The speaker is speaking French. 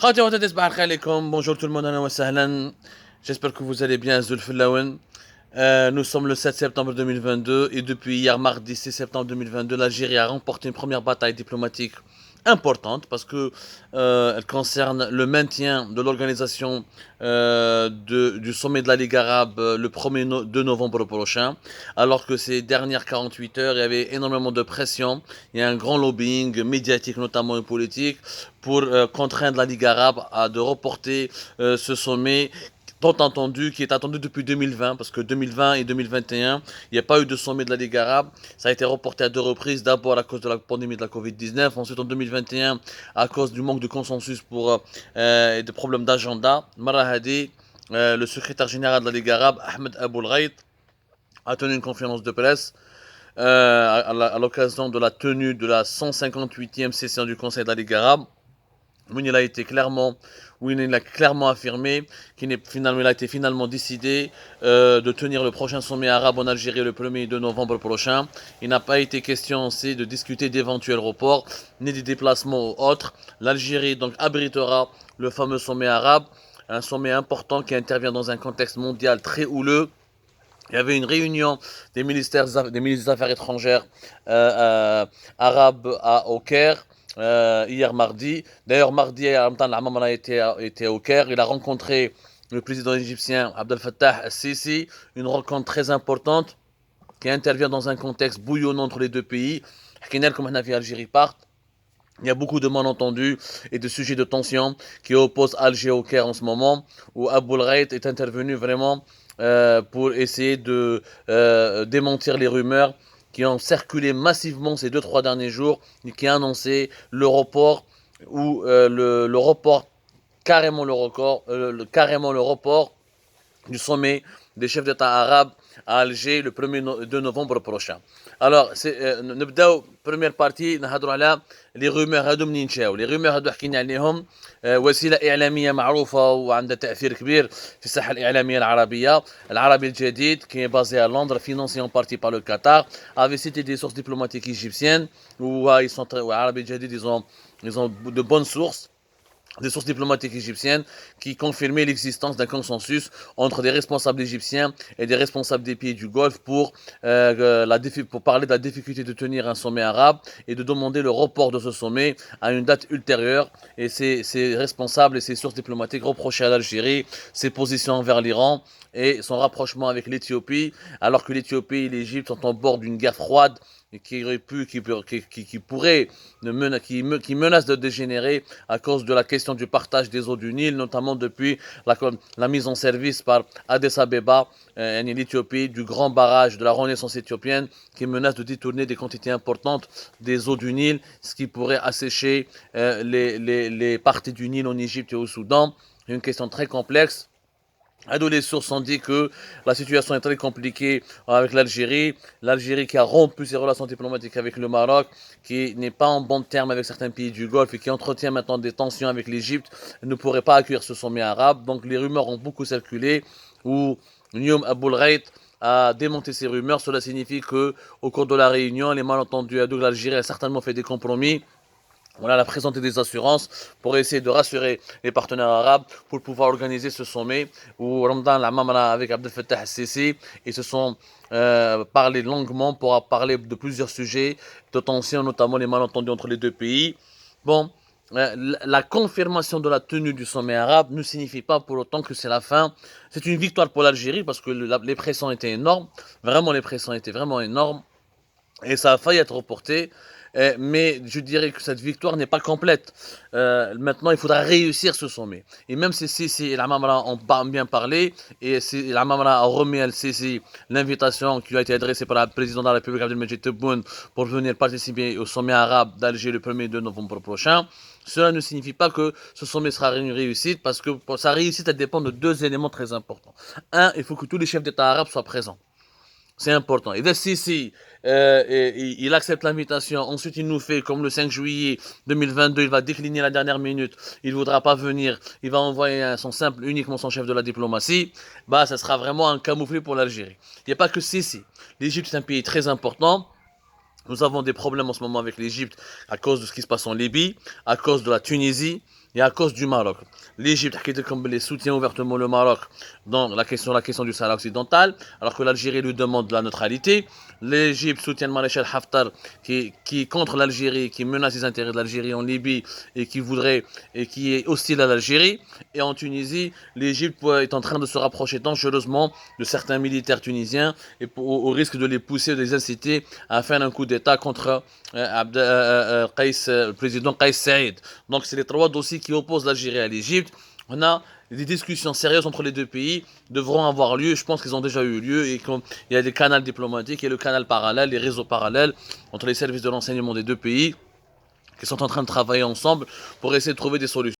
Khati wa tadis ba'al khalikum. Bonjour tout le monde, wa sahlan. J'espère que vous allez bien, Zulfillawen. Nous sommes le 7 septembre 2022 et depuis hier mardi 6 septembre 2022, l'Algérie a remporté une première bataille diplomatique importante parce que elle concerne le maintien de l'organisation du sommet de la Ligue arabe le 1er de novembre prochain, alors que ces dernières 48 heures, il y avait énormément de pression, il y a un grand lobbying médiatique notamment et politique pour contraindre la Ligue arabe à de reporter ce sommet tant attendu, qui est attendu depuis 2020, parce que 2020 et 2021, il n'y a pas eu de sommet de la Ligue arabe. Ça a été reporté à deux reprises, d'abord à cause de la pandémie de la Covid-19, ensuite en 2021 à cause du manque de consensus et des problèmes d'agenda. Marahadi, le secrétaire général de la Ligue arabe, Ahmed Aboul Ghait, a tenu une conférence de presse à l'occasion de la tenue de la 158e session du Conseil de la Ligue arabe. Où il a clairement affirmé qu'il il a été finalement décidé de tenir le prochain sommet arabe en Algérie le 1er de novembre prochain. Il n'a pas été question aussi de discuter d'éventuels reports, ni des déplacements ou autres. L'Algérie donc abritera le fameux sommet arabe, un sommet important qui intervient dans un contexte mondial très houleux. Il y avait une réunion des ministres des Affaires étrangères arabes au Caire hier mardi. D'ailleurs, mardi, Ramtan Al-Amamra était au Caire. Il a rencontré le président égyptien Abdel Fattah al-Sisi, une rencontre très importante qui intervient dans un contexte bouillonnant entre les deux pays. Comme Algérie part. Il y a beaucoup de malentendus et de sujets de tension qui opposent Alger au Caire en ce moment, où Aboul Ghait est intervenu vraiment pour essayer de démentir les rumeurs qui ont circulé massivement ces 2-3 derniers jours et qui a annoncé le report ou le report carrément le report du sommet des chefs d'État arabes à Alger le 1er de novembre prochain. Alors, نبداو première partie نهضروا على لي رومور هادو منين جاو. لي رومور هادو حكينا عليهم وسيله اعلاميه معروفه وعندها تاثير كبير في الساحه الاعلاميه العربيه. العربي الجديد qui est basé à Londres, financé en partie par le Qatar, avait cité des sources diplomatiques égyptiennes où ils sont العربي الجديد ils ont de bonnes sources, des sources diplomatiques égyptiennes qui confirmaient l'existence d'un consensus entre des responsables égyptiens et des responsables des pays du Golfe pour parler de la difficulté de tenir un sommet arabe et de demander le report de ce sommet à une date ultérieure. Et ces responsables et ces sources diplomatiques reprochaient à l'Algérie ses positions envers l'Iran et son rapprochement avec l'Éthiopie, alors que l'Éthiopie et l'Égypte sont en bord d'une guerre froide et qui menace de dégénérer à cause de la question du partage des eaux du Nil, notamment depuis la mise en service par Addis Abeba, l'Éthiopie, du grand barrage de la Renaissance éthiopienne, qui menace de détourner des quantités importantes des eaux du Nil, ce qui pourrait assécher les parties du Nil en Égypte et au Soudan. Une question très complexe. Les sources ont dit que la situation est très compliquée avec l'Algérie. L'Algérie qui a rompu ses relations diplomatiques avec le Maroc, qui n'est pas en bon terme avec certains pays du Golfe et qui entretient maintenant des tensions avec l'Égypte, ne pourrait pas accueillir ce sommet arabe. Donc les rumeurs ont beaucoup circulé où Nioum Aboul Ghait a démonté ces rumeurs. Cela signifie que au cours de la réunion, les malentendus de l'Algérie a certainement fait des compromis. On a présenté des assurances pour essayer de rassurer les partenaires arabes pour pouvoir organiser ce sommet où Ramadan Al-Amamra avec Abdel Fattah al-Sisi, ils se sont parlé longuement pour parler de plusieurs sujets de tension, notamment les malentendus entre les deux pays. Bon, la confirmation de la tenue du sommet arabe ne signifie pas pour autant que c'est la fin. C'est une victoire pour l'Algérie parce que les pressions étaient énormes. Vraiment, les pressions étaient vraiment énormes. Et ça a failli être reporté. Mais je dirais que cette victoire n'est pas complète. Maintenant, il faudra réussir ce sommet. Et même si l'Amamra ont bien parlé, et si l'Amamra a remis à Al-Sisi l'invitation qui lui a été adressée par le président de la République Abdelmajid Tebboune pour venir participer au sommet arabe d'Alger le 1er de novembre prochain, cela ne signifie pas que ce sommet sera une réussite, parce que pour sa réussite, elle dépend de deux éléments très importants. Un, il faut que tous les chefs d'État arabes soient présents. C'est important. Et si il accepte l'invitation, ensuite il nous fait comme le 5 juillet 2022, il va décliner la dernière minute, il ne voudra pas venir, il va envoyer uniquement son chef de la diplomatie, bah ça sera vraiment un camouflet pour l'Algérie. Il n'y a pas que Sisi. L'Égypte est un pays très important. Nous avons des problèmes en ce moment avec l'Égypte à cause de ce qui se passe en Libye, à cause de la Tunisie, et à cause du Maroc. L'Égypte les soutient ouvertement le Maroc dans la question du Sahara occidental, alors que l'Algérie lui demande la neutralité. L'Égypte soutient le maréchal Haftar qui est contre l'Algérie, qui menace les intérêts de l'Algérie en Libye et qui est hostile à l'Algérie. Et en Tunisie, l'Égypte est en train de se rapprocher dangereusement de certains militaires tunisiens et au risque de les pousser, de les inciter à faire un coup d'État contre le président Kais Saïd. Donc c'est les trois dossiers qui opposent l'Algérie à l'Égypte. On a des discussions sérieuses entre les deux pays devront avoir lieu. Je pense qu'ils ont déjà eu lieu et qu'il y a des canaux diplomatiques et le canal parallèle, les réseaux parallèles entre les services de renseignement des deux pays qui sont en train de travailler ensemble pour essayer de trouver des solutions.